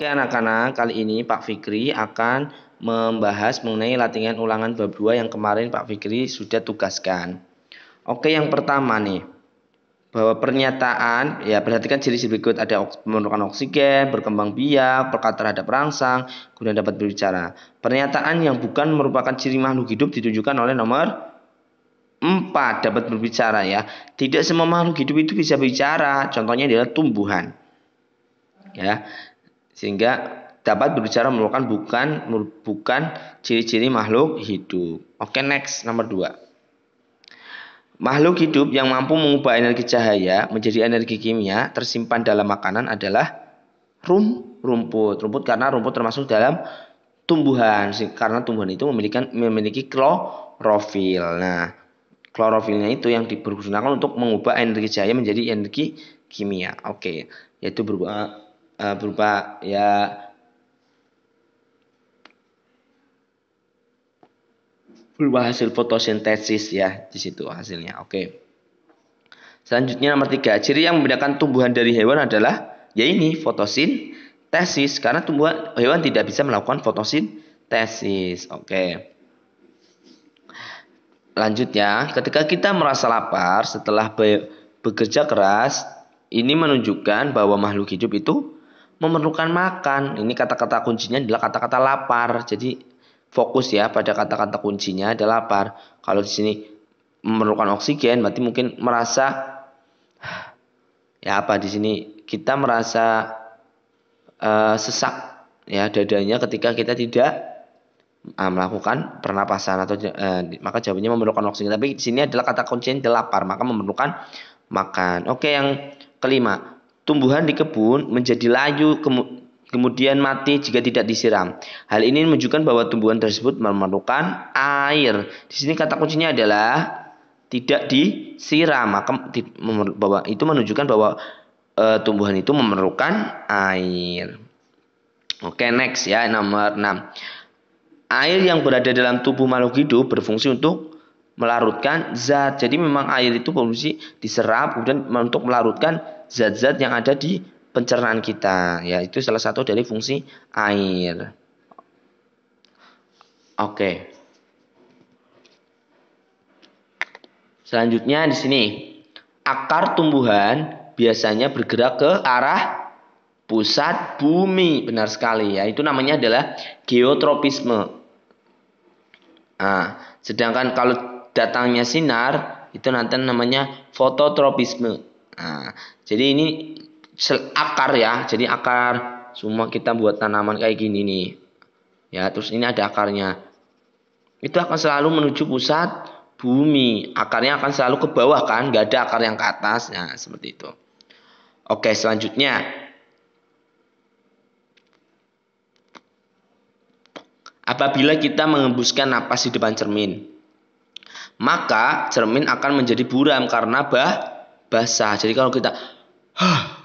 Oke anak-anak, kali ini Pak Fikri akan membahas mengenai latihan ulangan bab 2 yang kemarin Pak Fikri sudah tugaskan. Oke, yang pertama nih, bahwa pernyataan, ya perhatikan ciri-ciri berikut, ada memerlukan oksigen, berkembang biak, peka terhadap rangsang, kemudian dapat berbicara. Pernyataan yang bukan merupakan ciri makhluk hidup ditunjukkan oleh nomor 4, dapat berbicara ya. Tidak semua makhluk hidup itu bisa bicara, contohnya adalah tumbuhan. Ya. Sehingga dapat berbicara merupakan bukan ciri-ciri makhluk hidup. Oke, next nomor 2. Makhluk hidup yang mampu mengubah energi cahaya menjadi energi kimia tersimpan dalam makanan adalah rumput. Rumput karena rumput termasuk dalam tumbuhan, karena tumbuhan itu memiliki klorofil. Nah, klorofilnya itu yang digunakan untuk mengubah energi cahaya menjadi energi kimia. Oke, yaitu berupa ya berupa hasil fotosintesis ya, di situ hasilnya. Oke. Selanjutnya nomor 3, ciri yang membedakan tumbuhan dari hewan adalah ya ini fotosintesis, karena hewan tidak bisa melakukan fotosintesis. Oke. Lanjut ya, ketika kita merasa lapar setelah bekerja keras, ini menunjukkan bahwa makhluk hidup itu memerlukan makan. Ini kata-kata kuncinya adalah kata-kata lapar. Jadi fokus ya pada kata-kata kuncinya adalah lapar. Kalau di sini memerlukan oksigen, berarti mungkin merasa ya apa di sini kita merasa sesak ya dadanya ketika kita tidak melakukan pernapasan atau maka jawabannya memerlukan oksigen. Tapi di sini adalah kata kuncinya adalah lapar, maka memerlukan makan. Oke, yang kelima, tumbuhan di kebun menjadi layu kemudian mati jika tidak disiram. Hal ini menunjukkan bahwa tumbuhan tersebut memerlukan air. Di sini kata kuncinya adalah tidak disiram, maka bahwa itu menunjukkan bahwa tumbuhan itu memerlukan air. Oke, next ya, nomor 6. Air yang berada dalam tubuh makhluk hidup berfungsi untuk melarutkan zat. Jadi memang air itu berfungsi diserap kemudian untuk melarutkan zat-zat yang ada di pencernaan kita. Ya, itu salah satu dari fungsi air. Oke. Selanjutnya di sini, akar tumbuhan biasanya bergerak ke arah pusat bumi. Benar sekali ya. Itu namanya adalah geotropisme. Nah, sedangkan kalau datangnya sinar itu nanti namanya fototropisme. Nah, jadi ini akar ya. Jadi akar semua kita buat tanaman kayak gini nih. Ya, terus ini ada akarnya. Itu akan selalu menuju pusat bumi. Akarnya akan selalu ke bawah kan, nggak ada akar yang ke atas. Nah, seperti itu. Oke, selanjutnya. Apabila kita mengembuskan napas di depan cermin, maka cermin akan menjadi buram karena basah. Jadi kalau kita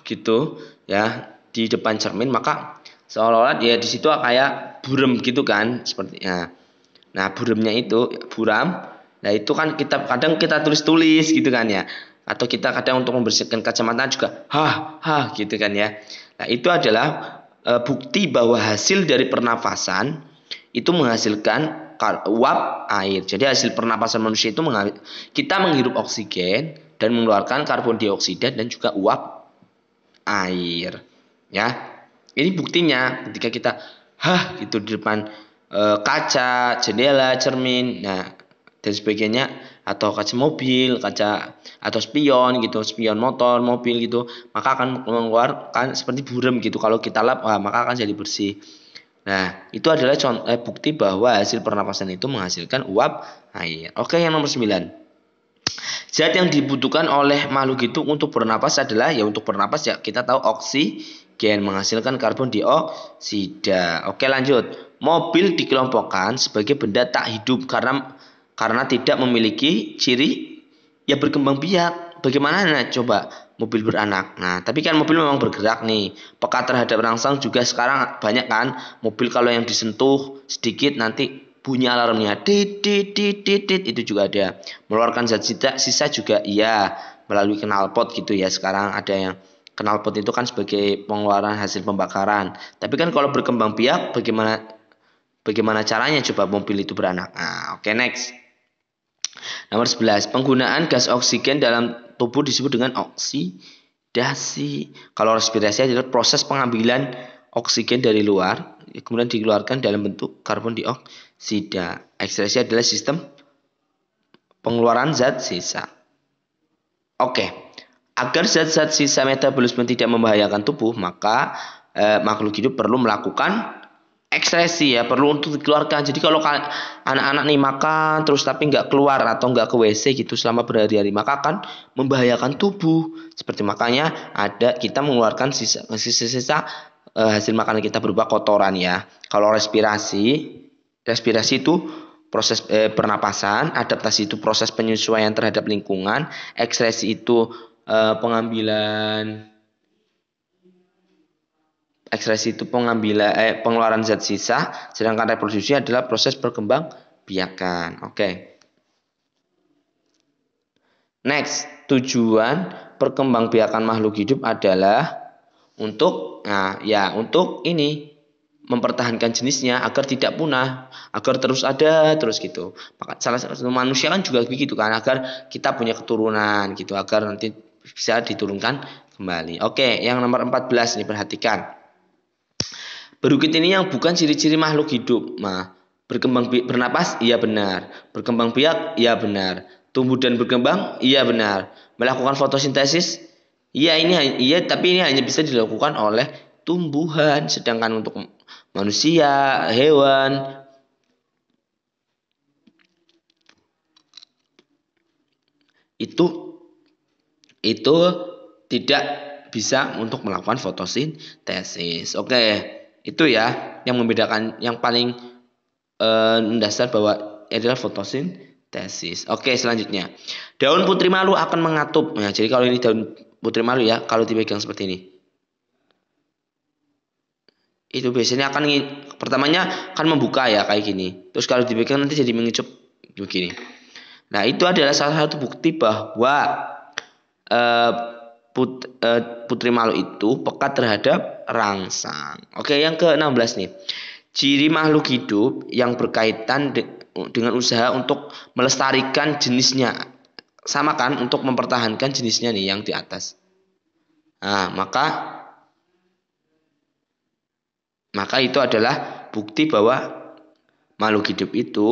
gitu ya di depan cermin, maka seolah-olah ya di situ kayak buram gitu kan, sepertinya. Nah, buramnya itu buram. Nah, itu kan kadang kita tulis-tulis gitu kan ya. Atau kita kadang untuk membersihkan kacamata juga gitu kan ya. Nah, itu adalah bukti bahwa hasil dari pernafasan itu menghasilkan uap air. Jadi hasil pernapasan manusia itu kita menghirup oksigen dan mengeluarkan karbon dioksida dan juga uap air. Ya, ini buktinya ketika kita gitu di depan kaca, jendela, cermin, nah dan sebagainya, atau kaca mobil, kaca atau spion gitu, spion motor, mobil gitu, maka akan mengeluarkan seperti buram gitu. Kalau kita lap, maka akan jadi bersih. Nah, itu adalah bukti bahwa hasil pernapasan itu menghasilkan uap air. Oke, yang nomor 9. Zat yang dibutuhkan oleh makhluk hidup untuk bernapas adalah ya untuk bernapas ya kita tahu oksigen menghasilkan karbon dioksida. Oke, lanjut. Mobil dikelompokkan sebagai benda tak hidup karena tidak memiliki ciri ya berkembang biak. Bagaimana coba mobil beranak? Nah, tapi kan mobil memang bergerak nih. Peka terhadap rangsang juga sekarang banyak kan. Mobil kalau yang disentuh sedikit nanti bunyi alarmnya. Itu juga ada. Mengeluarkan zat sisa juga iya melalui knalpot gitu ya. Sekarang ada yang knalpot itu kan sebagai pengeluaran hasil pembakaran. Tapi kan kalau berkembang biak bagaimana caranya coba mobil itu beranak? Nah, oke, next. Nomor 11, penggunaan gas oksigen dalam tubuh disebut dengan oksidasi. Kalau respirasi adalah proses pengambilan oksigen dari luar kemudian dikeluarkan dalam bentuk karbon dioksida. Ekstraksi adalah sistem pengeluaran zat sisa. Oke, agar zat-zat sisa metabolisme tidak membahayakan tubuh, maka makhluk hidup perlu melakukan ekstresi ya, perlu untuk dikeluarkan. Jadi kalau anak-anak nih makan terus tapi nggak keluar atau nggak ke WC gitu selama berhari-hari, maka akan membahayakan tubuh. Seperti makanya kita mengeluarkan sisa-sisa hasil makanan kita berupa kotoran ya. Kalau respirasi itu proses pernapasan, adaptasi itu proses penyesuaian terhadap lingkungan, ekstresi itu pengeluaran zat sisa, sedangkan reproduksi adalah proses berkembang biakan. Oke. Next, tujuan perkembangbiakan makhluk hidup adalah untuk mempertahankan jenisnya agar tidak punah, agar terus ada terus gitu. Maka salah satu manusia kan juga begitu kan, agar kita punya keturunan gitu, agar nanti bisa diturunkan kembali. Oke, yang nomor 14 ini perhatikan. Berukit ini yang bukan ciri-ciri makhluk hidup. Nah, bernapas iya benar, berkembang biak iya benar, tumbuh dan berkembang iya benar, melakukan fotosintesis iya, tapi ini hanya bisa dilakukan oleh tumbuhan, sedangkan untuk manusia, hewan itu tidak bisa untuk melakukan fotosintesis. Oke, itu ya yang membedakan, yang paling mendasar bahwa adalah fotosintesis. Oke, selanjutnya. Daun putri malu akan mengatup. Nah, jadi kalau ini daun putri malu ya, kalau dipegang seperti ini. Itu biasanya pertamanya akan membuka ya kayak gini. Terus kalau dipegang nanti jadi mengecup begini. Nah, itu adalah salah satu bukti bahwa putri malu itu pekat terhadap rangsang. Oke, yang ke-16 nih. Ciri makhluk hidup yang berkaitan dengan usaha untuk melestarikan jenisnya. Sama kan untuk mempertahankan jenisnya nih yang di atas. Nah, maka itu adalah bukti bahwa makhluk hidup itu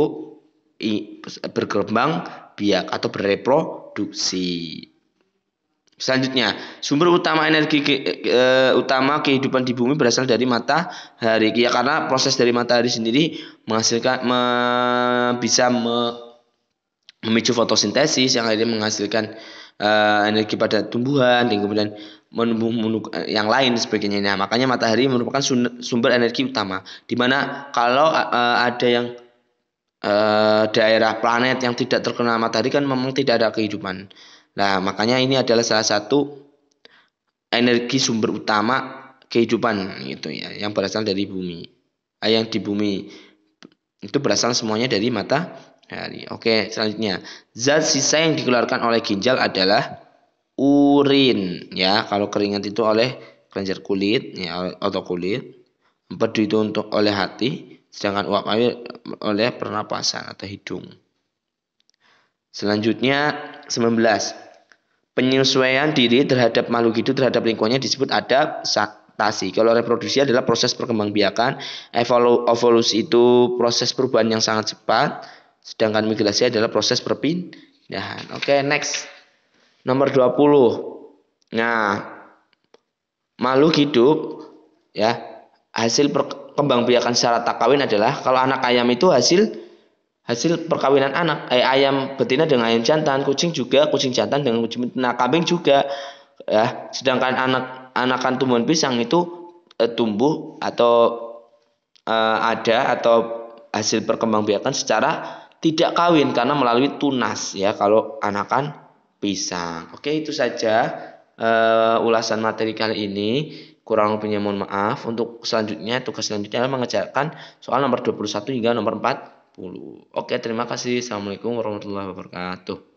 berkembang biak atau bereproduksi. Selanjutnya, sumber utama energi utama kehidupan di bumi berasal dari matahari. Ya, karena proses dari matahari sendiri bisa memicu fotosintesis yang akhirnya menghasilkan energi pada tumbuhan dan kemudian yang lain sebagainya. Nah, makanya matahari merupakan sumber energi utama. Dimana kalau ada yang daerah planet yang tidak terkena matahari kan memang tidak ada kehidupan. Nah, makanya ini adalah salah satu energi sumber utama kehidupan gitu ya, yang berasal dari bumi. Yang di bumi itu berasal semuanya dari matahari. Oke, selanjutnya. Zat sisa yang dikeluarkan oleh ginjal adalah urin ya. Kalau keringat itu oleh kelenjar kulit ya, atau kulit. Empedu itu untuk oleh hati, sedangkan uap air oleh pernapasan atau hidung. Selanjutnya 19. Penyesuaian diri terhadap makhluk hidup terhadap lingkungannya disebut adaptasi. Kalau reproduksi adalah proses perkembangbiakan, evolusi itu proses perubahan yang sangat cepat, sedangkan migrasi adalah proses perpindahan. Oke, next. Nomor 20. Nah, makhluk hidup ya, hasil perkembangbiakan secara tak kawin adalah kalau anak ayam itu hasil perkawinan ayam betina dengan ayam jantan, kucing jantan dengan kucing betina, kambing juga ya. Sedangkan anakan tumbuhan pisang itu tumbuh atau atau hasil perkembangbiakan secara tidak kawin karena melalui tunas ya kalau anakan pisang. Oke, itu saja ulasan materi kali ini. Kurang lebihnya mohon maaf. Untuk tugas selanjutnya mengerjakan soal nomor 21 hingga nomor 40. Oke, terima kasih. Assalamualaikum warahmatullahi wabarakatuh.